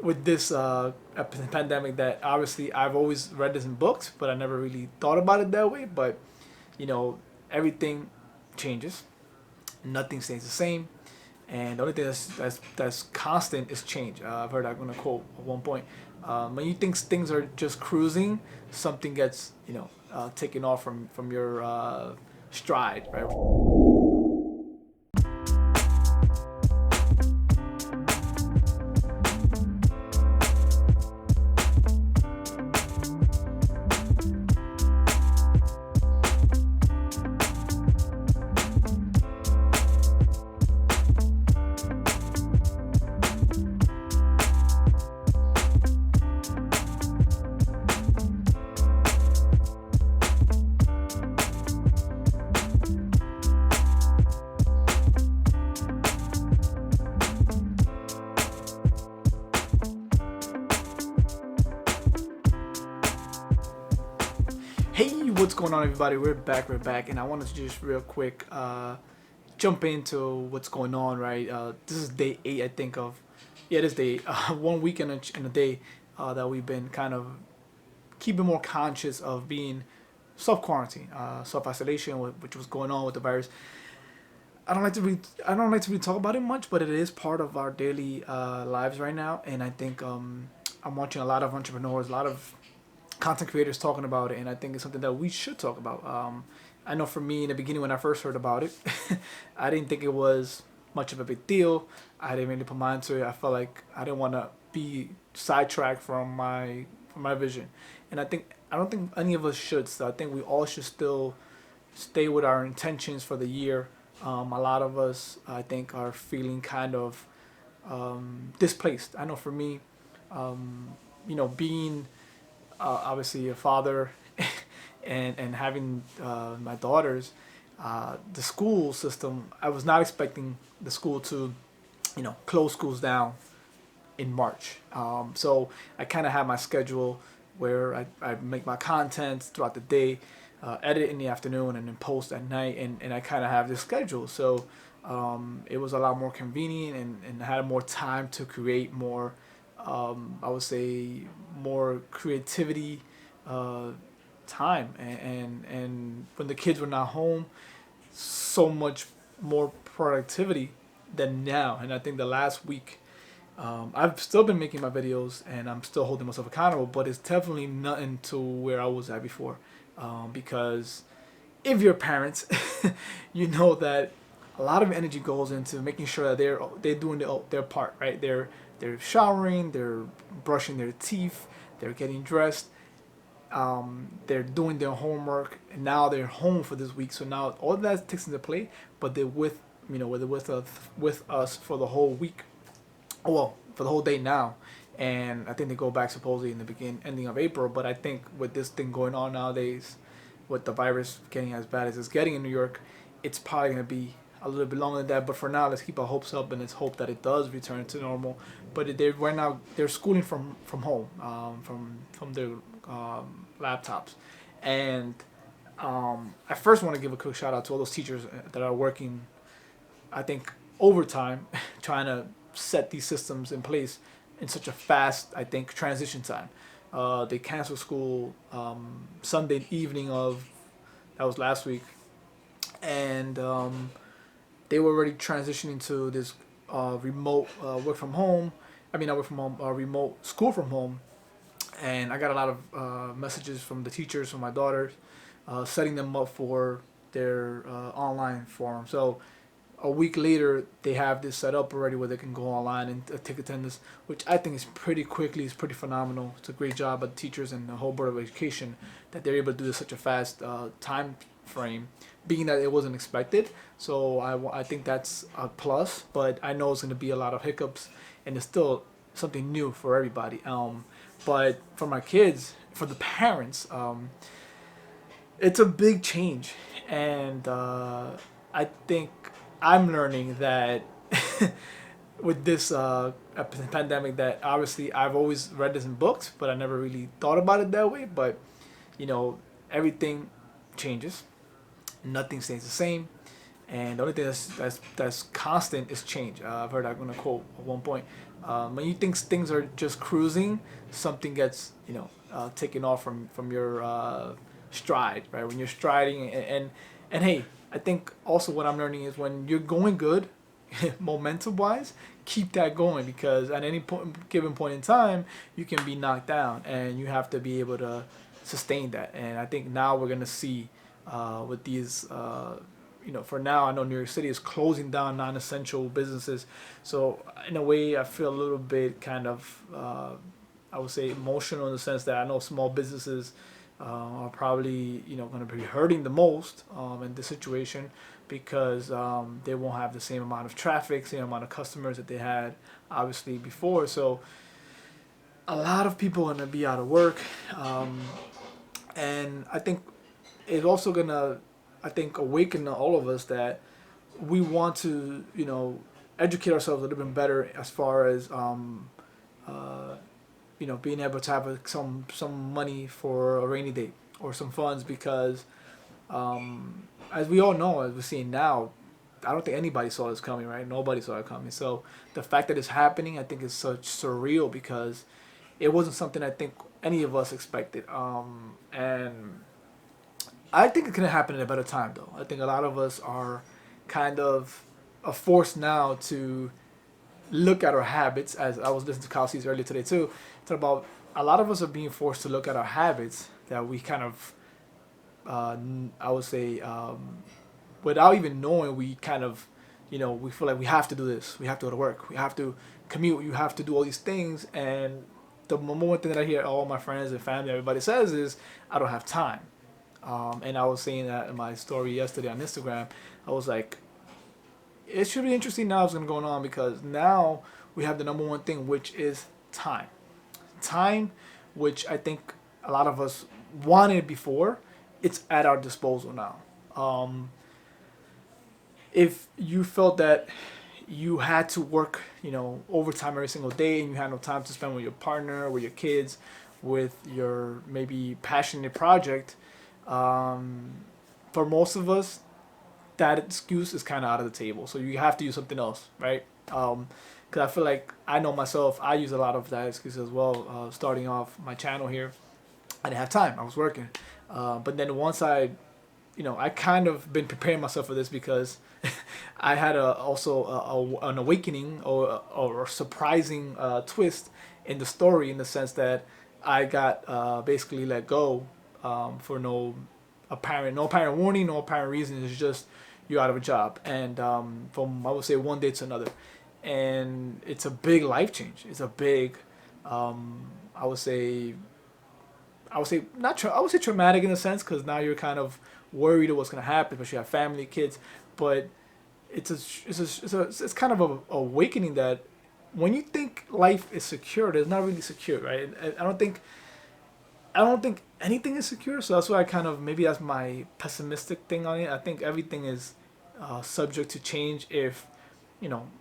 with this pandemic that obviously I've always read this in books, but I never really thought about it that way. But you know, everything changes, nothing stays the same, and the only thing that's constant is change. I've heard I'm gonna quote at one point. When you think things are just cruising, something gets taken off from your stride, right? Hey, what's going on, everybody? We're back, and I wanted to just real quick jump into what's going on. Right, this is day 8, I think of. Yeah, this day 1 week in a day that we've been kind of keeping more conscious of being self quarantine, self isolation, which was going on with the virus. I don't like to really talk about it much, but it is part of our daily lives right now, and I think I'm watching a lot of entrepreneurs, a lot of content creators talking about it, and I think it's something that we should talk about. I know for me in the beginning when I first heard about it, I didn't think it was much of a big deal. I didn't really put mind to it. I felt like I didn't want to be sidetracked from my vision, and I don't think any of us should. So I think we all should still stay with our intentions for the year. A lot of us, I think, are feeling kind of displaced. I know for me, being obviously a father and having my daughters, the school system, I was not expecting the school to close schools down in March. So I kind of have my schedule where I make my content throughout the day, edit in the afternoon, and then post at night. And I kind of have this schedule. So it was a lot more convenient, and I had more time to create more, I would say, more creativity time. And when the kids were not home, so much more productivity than now. And I think the last week, I've still been making my videos and I'm still holding myself accountable, but it's definitely nothing to where I was at before. Because if you're parents, you know that a lot of energy goes into making sure that they're doing their part, right? They're showering, they're brushing their teeth, they're getting dressed, they're doing their homework, and now they're home for this week. So now all that takes into play, but they're with us for the whole week. Oh, well, for the whole day now, and I think they go back supposedly in the ending of April. But I think with this thing going on nowadays, with the virus getting as bad as it's getting in New York, it's probably gonna be a little bit longer than that. But for now, let's keep our hopes up, and let's hope that it does return to normal. But they right now they're schooling from home, from their laptops, and I first want to give a quick shout out to all those teachers that are working, I think, overtime, trying to set these systems in place in such a fast, I think, transition time. They canceled school Sunday evening of that was last week, and they were already transitioning to this remote work from home. I mean, not work from home, remote school from home. And I got a lot of messages from the teachers, from my daughters, setting them up for their online forum. So a week later, they have this set up already where they can go online and take attendance, which I think is pretty quickly. It's pretty phenomenal. It's a great job by the teachers and the whole board of education that they're able to do this such a fast time frame, being that it wasn't expected. So I think that's a plus, but I know it's going to be a lot of hiccups, and it's still something new for everybody. But for my kids, for the parents, it's a big change, and I think I'm learning that with this pandemic that obviously I've always read this in books, but I never really thought about it that way. But everything changes, nothing stays the same, and the only thing that's constant is change. I've heard I'm gonna quote at one point. When you think things are just cruising, something gets taken off from your stride, right? When you're striding, and hey, I think also what I'm learning is when you're going good, momentum wise, keep that going, because at any given point in time, you can be knocked down, and you have to be able to sustain that. And I think now we're gonna see with these. For now, I know New York City is closing down non-essential businesses, so in a way, I feel a little bit kind of, I would say, emotional in the sense that I know small businesses are probably going to be hurting the most in this situation, because they won't have the same amount of traffic, same amount of customers that they had obviously before. So a lot of people are going to be out of work, and I think it's also going to, I think, awaken all of us that we want to educate ourselves a little bit better as far as uh, being able to have some money for a rainy day or some funds, because as we all know, as we're seeing now, I don't think anybody saw this coming, right? Nobody saw it coming. So the fact that it's happening, I think, is such surreal, because it wasn't something I think any of us expected. And I think it could happen at a better time, though. I think a lot of us are kind of forced now to look at our habits. As I was listening to Kyle Cease earlier today too, talk about a lot of us are being forced to look at our habits that we kind of, I would say, without even knowing, we kind of, we feel like we have to do this. We have to go to work. We have to commute. You have to do all these things. And the moment thing that I hear all my friends and family, everybody says is, I don't have time. And I was saying that in my story yesterday on Instagram. I was like, it should be interesting now what's going to go on, because now we have the number one thing, which is time. Time, which I think a lot of us wanted before, it's at our disposal now. If you felt that you had to work, overtime every single day, and you had no time to spend with your partner, with your kids, with your maybe passionate project, for most of us, that excuse is kind of out of the table. So you have to use something else, right? Because I feel like I know myself, I use a lot of that excuse as well. Starting off my channel here, I didn't have time. I was working. But then once I kind of been preparing myself for this, because I had an awakening, or a surprising twist in the story, in the sense that I got basically let go for no apparent warning, no apparent reason. It's just you're out of a job, and from, I would say, one day to another, and it's a big life change. It's a big, I would say, I would say traumatic in a sense, because now you're kind of worried of what's gonna happen, but you have family, kids, but it's kind of a awakening that when you think life is secure, it's not really secure, right? I don't think anything is secure, so that's why I kind of, maybe that's my pessimistic thing on it. I think everything is subject to change if,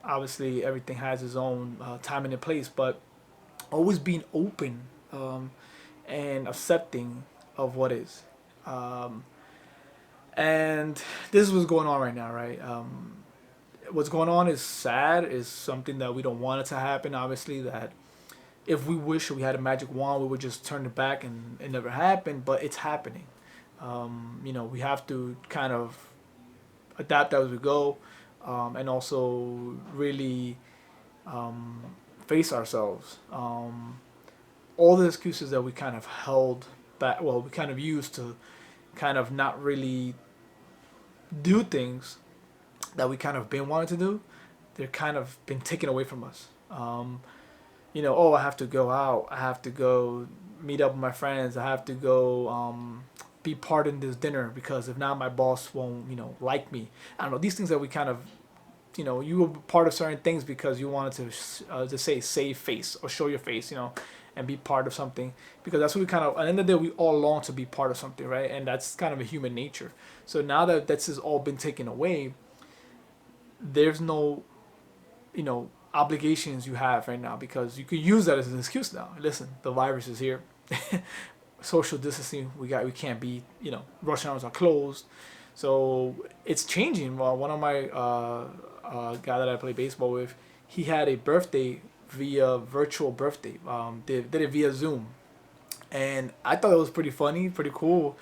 obviously everything has its own time and place, but always being open, and accepting of what is. Um, and this is what's going on right now, right? What's going on is sad, is something that we don't want it to happen, obviously, that if we wish we had a magic wand, we would just turn it back and it never happened, but it's happening. We have to kind of adapt as we go, and also really face ourselves. All the excuses that we kind of held back, well, we kind of used to kind of not really do things that we kind of been wanting to do, they're kind of been taken away from us. Oh, I have to go out. I have to go meet up with my friends. I have to go be part in this dinner, because if not, my boss won't, like me. I don't know, these things that we kind of, you were part of certain things because you wanted to say save face or show your face, and be part of something, because that's what we kind of, at the end of the day, we all long to be part of something, right? And that's kind of a human nature. So now that this has all been taken away, there's no, obligations you have right now, because you could use that as an excuse now. Listen, the virus is here. Social distancing, we can't be, restaurants are closed. So it's changing. Well, one of my guy that I play baseball with, he had a birthday via virtual birthday. Did it via Zoom, and I thought it was pretty funny, pretty cool,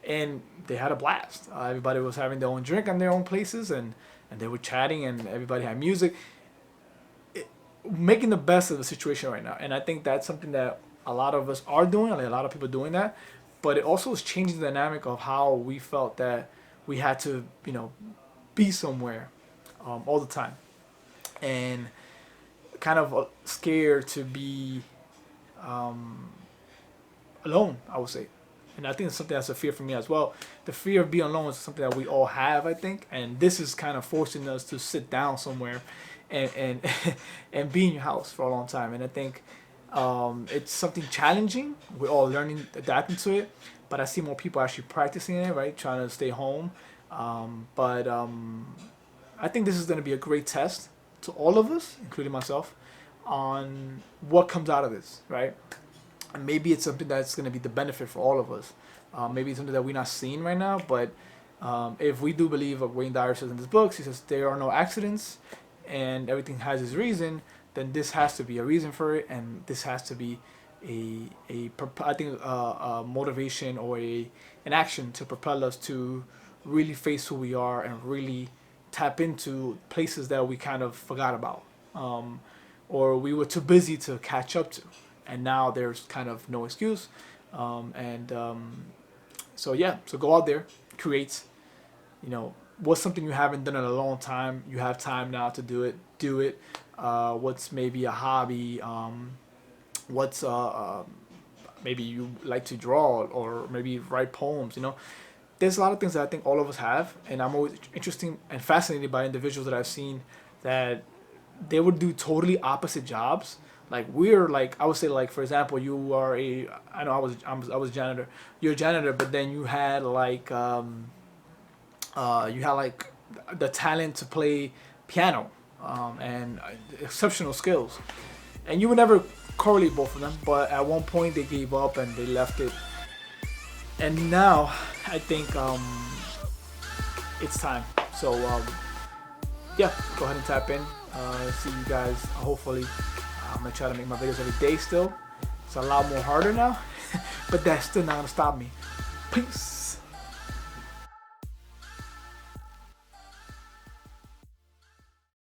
and they had a blast. Everybody was having their own drink on their own places, and they were chatting, and everybody had music, making the best of the situation right now. And I think that's something that a lot of us are doing. Like a lot of people doing that, but it also is changing the dynamic of how we felt that we had to, be somewhere all the time, and kind of scared to be alone, I would say. And I think it's something that's a fear for me as well. The fear of being alone is something that we all have, I think, and this is kind of forcing us to sit down somewhere and and be in your house for a long time. And I think it's something challenging. We're all learning, adapting to it, but I see more people actually practicing it, right? Trying to stay home. But I think this is going to be a great test to all of us, including myself, on what comes out of this, right? And maybe it's something that's going to be the benefit for all of us. Maybe it's something that we're not seeing right now, but if we do believe what Wayne Dyer says in his books, he says there are no accidents and everything has its reason, then this has to be a reason for it, and this has to be a motivation or an action to propel us to really face who we are and really tap into places that we kind of forgot about, or we were too busy to catch up to, and now there's kind of no excuse. So go out there, create. What's something you haven't done in a long time? You have time now to do it. Do it. What's maybe a hobby? What's maybe you like to draw or maybe write poems. There's a lot of things that I think all of us have, and I'm always interested and fascinated by individuals that I've seen that they would do totally opposite jobs. Like we're like, I would say, like, for example, you are I know I was janitor. You're a janitor, but then you had like the talent to play piano, and exceptional skills, and you would never correlate both of them. But at one point they gave up and they left it, and now I think it's time. So go ahead and tap in. See you guys. Hopefully, I'm gonna try to make my videos every day. Still, it's a lot more harder now, but that's still not gonna stop me. Peace.